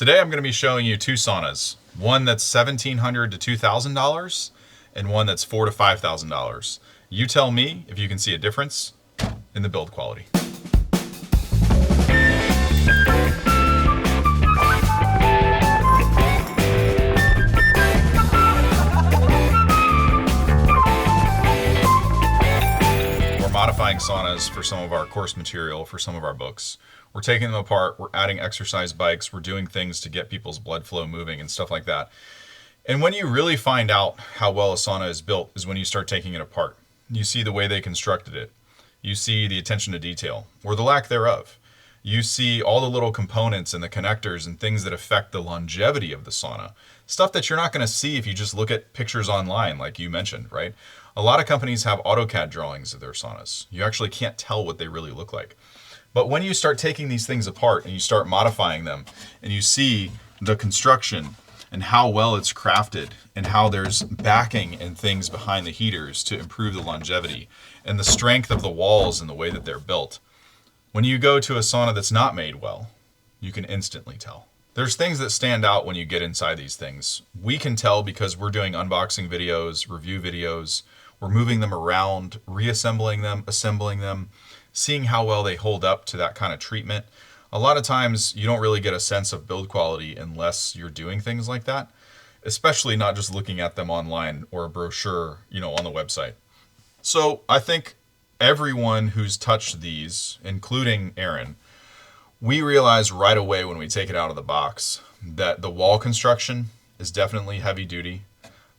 Today I'm going to be showing you two saunas. One that's $1,700 to $2,000 and one that's $4,000 to $5,000. You tell me if you can see a difference in the build quality. We're modifying saunas for some of our course material, for some of our books. We're taking them apart, we're adding exercise bikes, we're doing things to get people's blood flow moving and stuff like that. And when you really find out how well a sauna is built is when you start taking it apart. You see the way they constructed it. You see the attention to detail, or the lack thereof. You see all the little components and the connectors and things that affect the longevity of the sauna. Stuff that you're not going to see if you just look at pictures online, like you mentioned, right? A lot of companies have AutoCAD drawings of their saunas. You actually can't tell what they really look like. But when you start taking these things apart and you start modifying them and you see the construction and how well it's crafted and how there's backing and things behind the heaters to improve the longevity and the strength of the walls and the way that they're built, when you go to a sauna that's not made well, you can instantly tell. There's things that stand out when you get inside these things. We can tell because we're doing unboxing videos, review videos, we're moving them around, reassembling them, assembling them, seeing how well they hold up to that kind of treatment. A lot of times you don't really get a sense of build quality unless you're doing things like that, especially not just looking at them online or a brochure, on the website. So I think everyone who's touched these, including Aaron, we realize right away when we take it out of the box that the wall construction is definitely heavy duty.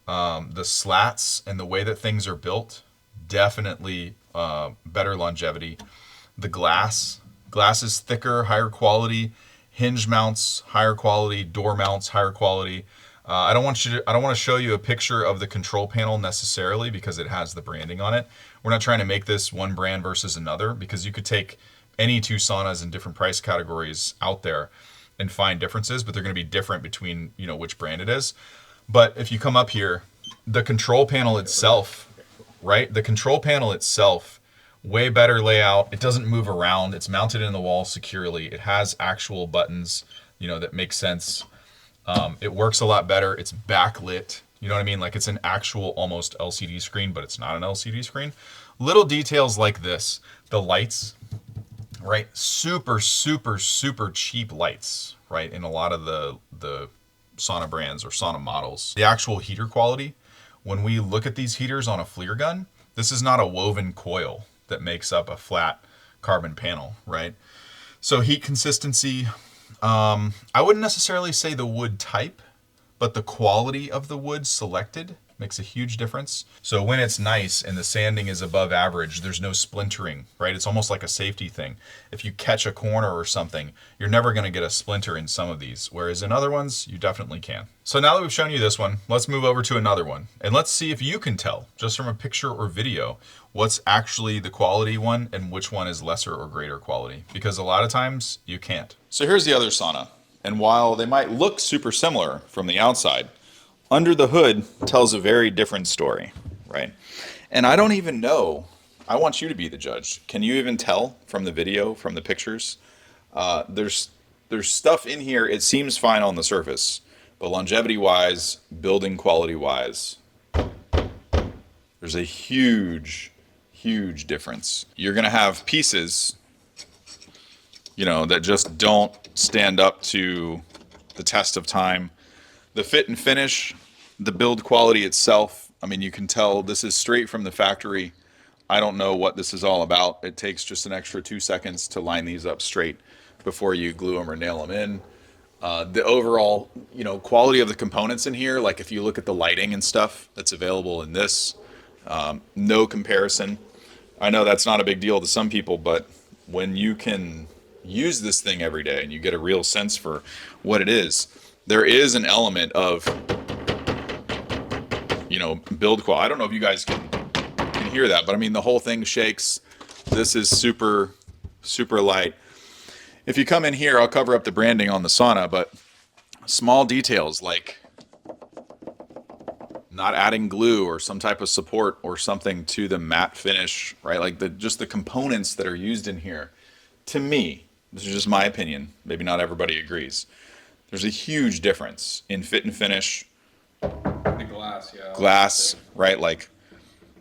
The slats and the way that things are built, definitely better longevity. The glass is thicker, higher quality. Hinge mounts, higher quality. Door mounts, higher quality. I don't want to show you a picture of the control panel necessarily because it has the branding on it. We're not trying to make this one brand versus another, because you could take any two saunas in different price categories out there and find differences, but they're going to be different between which brand it is. But if you come up here, the control panel itself, right? The control panel itself, way better layout. It doesn't move around. It's mounted in the wall securely. It has actual buttons, that make sense. It works a lot better. It's backlit. You know what I mean? Like it's an actual almost LCD screen, but it's not an LCD screen. Little details like this. The lights, right? Super, super, super cheap lights, right? In a lot of the sauna brands or sauna models. The actual heater quality, when we look at these heaters on a FLIR gun, this is not a woven coil that makes up a flat carbon panel, right? So heat consistency, I wouldn't necessarily say the wood type, but the quality of the wood selected makes a huge difference. So when it's nice and the sanding is above average, there's no splintering, right? It's almost like a safety thing. If you catch a corner or something, you're never going to get a splinter in some of these, whereas in other ones, you definitely can. So now that we've shown you this one, let's move over to another one. And let's see if you can tell, just from a picture or video, what's actually the quality one and which one is lesser or greater quality. Because a lot of times, you can't. So here's the other sauna. And while they might look super similar from the outside, under the hood tells a very different story, right? And I don't even know. I want you to be the judge. Can you even tell from the video, from the pictures? There's stuff in here. It seems fine on the surface, but longevity-wise, building quality-wise, there's a huge, huge difference. You're gonna have pieces, that just don't stand up to the test of time. The fit and finish, the build quality itself, I mean, you can tell this is straight from the factory. I don't know what this is all about. It takes just an extra 2 seconds to line these up straight before you glue them or nail them in. The overall, quality of the components in here, like if you look at the lighting and stuff that's available in this, no comparison. I know that's not a big deal to some people, but when you can use this thing every day and you get a real sense for what it is, there is an element of, build quality. I don't know if you guys can hear that, but I mean, the whole thing shakes. This is super, super light. If you come in here, I'll cover up the branding on the sauna, but small details like not adding glue or some type of support or something to the matte finish, right? Like just the components that are used in here, to me, this is just my opinion, maybe not everybody agrees, There's a huge difference in fit and finish. The glass, yeah. Glass, right? Like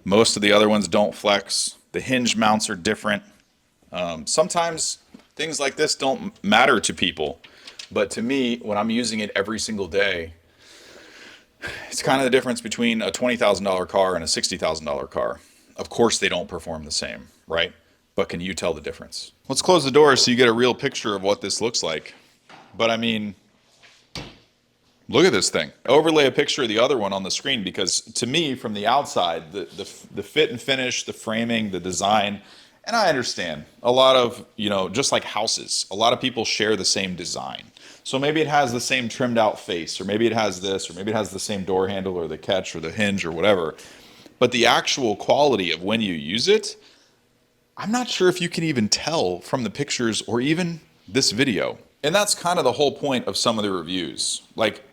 most of the other ones don't flex. The hinge mounts are different. Sometimes things like this don't matter to people, but to me, when I'm using it every single day, it's kind of the difference between a $20,000 car and a $60,000 car. Of course, they don't perform the same, right? But can you tell the difference? Let's close the door so you get a real picture of what this looks like. But I mean, look at this thing. Overlay a picture of the other one on the screen, because to me, from the outside, the fit and finish, the framing, the design, and I understand a lot of, just like houses, a lot of people share the same design. So maybe it has the same trimmed out face, or maybe it has this, or maybe it has the same door handle or the catch or the hinge or whatever. But the actual quality of when you use it, I'm not sure if you can even tell from the pictures or even this video. And that's kind of the whole point of some of the reviews. Like,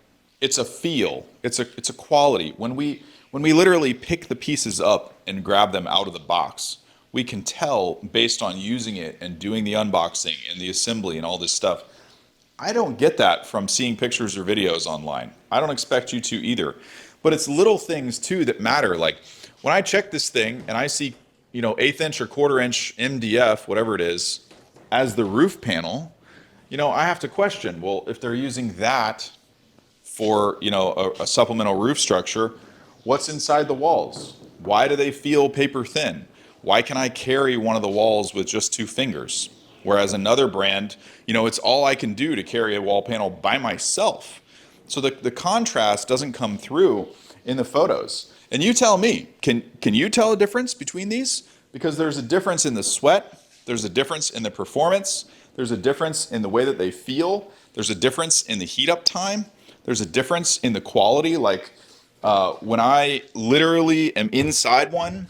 it's a feel, it's a quality. When we literally pick the pieces up and grab them out of the box, we can tell based on using it and doing the unboxing and the assembly and all this stuff. I don't get that from seeing pictures or videos online. I don't expect you to either. But it's little things too that matter. Like when I check this thing and I see, 1/8 inch or 1/4 inch MDF, whatever it is, as the roof panel, I have to question, well, if they're using that for, a supplemental roof structure, what's inside the walls? Why do they feel paper thin? Why can I carry one of the walls with just 2 fingers? Whereas another brand, it's all I can do to carry a wall panel by myself. So the contrast doesn't come through in the photos. And you tell me, can you tell a difference between these? Because there's a difference in the sweat, there's a difference in the performance, there's a difference in the way that they feel, there's a difference in the heat up time, there's a difference in the quality. Like when I literally am inside one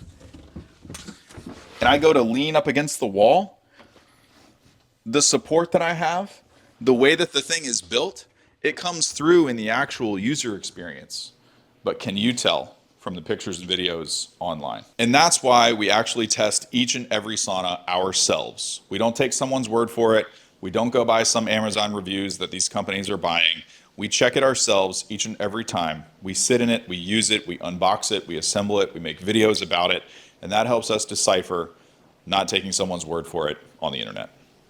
and I go to lean up against the wall, the support that I have, the way that the thing is built, it comes through in the actual user experience. But can you tell from the pictures and videos online? And that's why we actually test each and every sauna ourselves. We don't take someone's word for it. We don't go by some Amazon reviews that these companies are buying. We check it ourselves each and every time. We sit in it, we use it, we unbox it, we assemble it, we make videos about it, and that helps us decipher not taking someone's word for it on the internet.